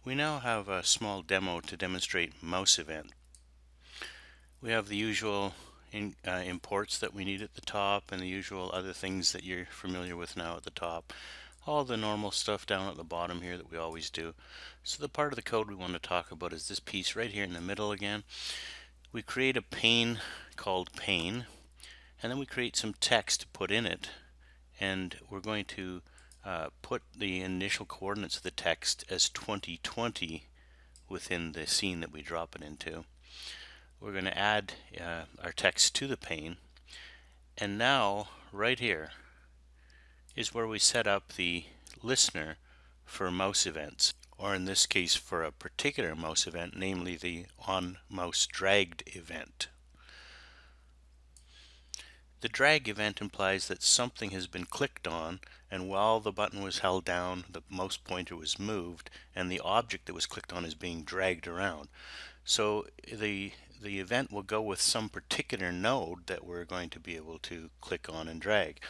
We now have a small demo to demonstrate mouse event. We have the usual imports that we need at the top and the usual other things that you're familiar with now at the top. All the normal stuff down at the bottom here that we always do. So the part of the code we want to talk about is this piece right here in the middle again. We create a pane called pane, and then we create some text to put in it, and we're going to put the initial coordinates of the text as 2020 within the scene that we drop it into. We're going to add our text to the pane, and now right here is where we set up the listener for mouse events, or in this case for a particular mouse event, namely the on mouse dragged event. The drag event implies that something has been clicked on, and while the button was held down, the mouse pointer was moved, and the object that was clicked on is being dragged around. So the event will go with some particular node that we're going to be able to click on and drag.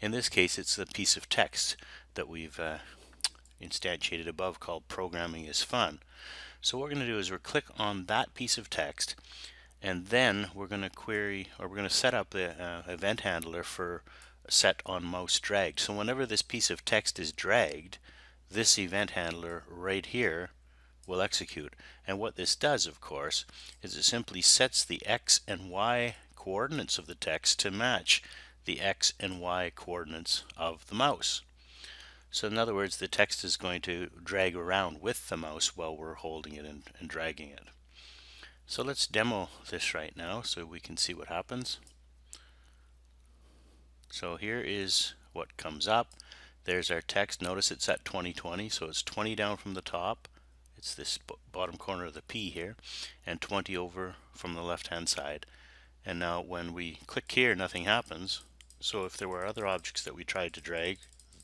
In this case, it's the piece of text that we've instantiated above called Programming is Fun. So what we're going to do is we're click on that piece of text, and then we're going to query, or we're going to set up the event handler for set on mouse dragged. So whenever this piece of text is dragged, this event handler right here will execute. And what this does, of course, is it simply sets the X and Y coordinates of the text to match the X and Y coordinates of the mouse. So in other words, the text is going to drag around with the mouse while we're holding it and dragging it. So let's demo this right now so we can see what happens. So here is what comes up. There's our text. Notice it's at 2020, so it's 20 down from the top. It's this bottom corner of the P here, and 20 over from the left hand side. And now when we click here, nothing happens. So if there were other objects that we tried to drag,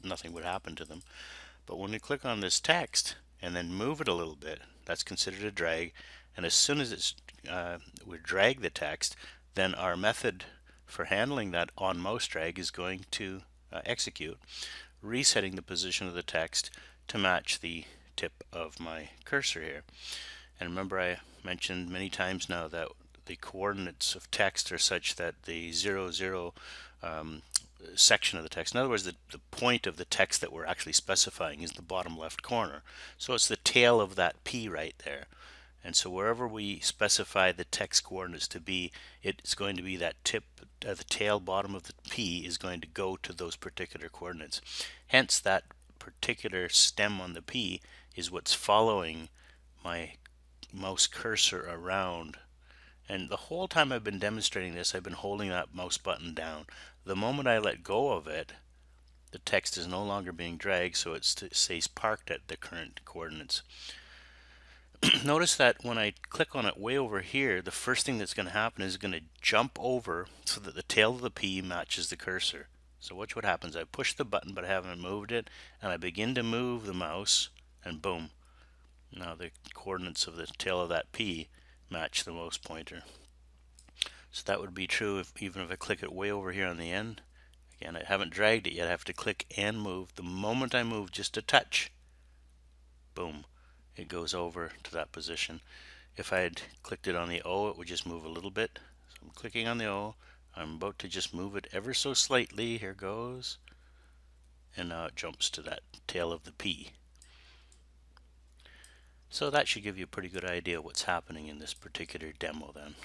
nothing would happen to them. But when we click on this text and then move it a little bit, that's considered a drag. And as soon as we drag the text, then our method for handling that on mouse drag is going to execute, resetting the position of the text to match the tip of my cursor here. And remember, I mentioned many times now that the coordinates of text are such that the 0, 0 section of the text, in other words, the point of the text that we're actually specifying is the bottom left corner. So it's the tail of that P right there. And so wherever we specify the text coordinates to be, it's going to be that tip, the tail bottom of the P is going to go to those particular coordinates. Hence, that particular stem on the P is what's following my mouse cursor around. And the whole time I've been demonstrating this, I've been holding that mouse button down. The moment I let go of it, the text is no longer being dragged, so it stays parked at the current coordinates. Notice that when I click on it way over here, the first thing that's going to happen is going to jump over so that the tail of the P matches the cursor. So watch what happens. I push the button, but I haven't moved it, and I begin to move the mouse, and boom. Now the coordinates of the tail of that P match the mouse pointer. So that would be true even if I click it way over here on the end. Again, I haven't dragged it yet. I have to click and move. The moment I move just a touch, boom, it goes over to that position. If I had clicked it on the O, it would just move a little bit. So I'm clicking on the O. I'm about to just move it ever so slightly. Here goes. And now it jumps to that tail of the P. So that should give you a pretty good idea what's happening in this particular demo then.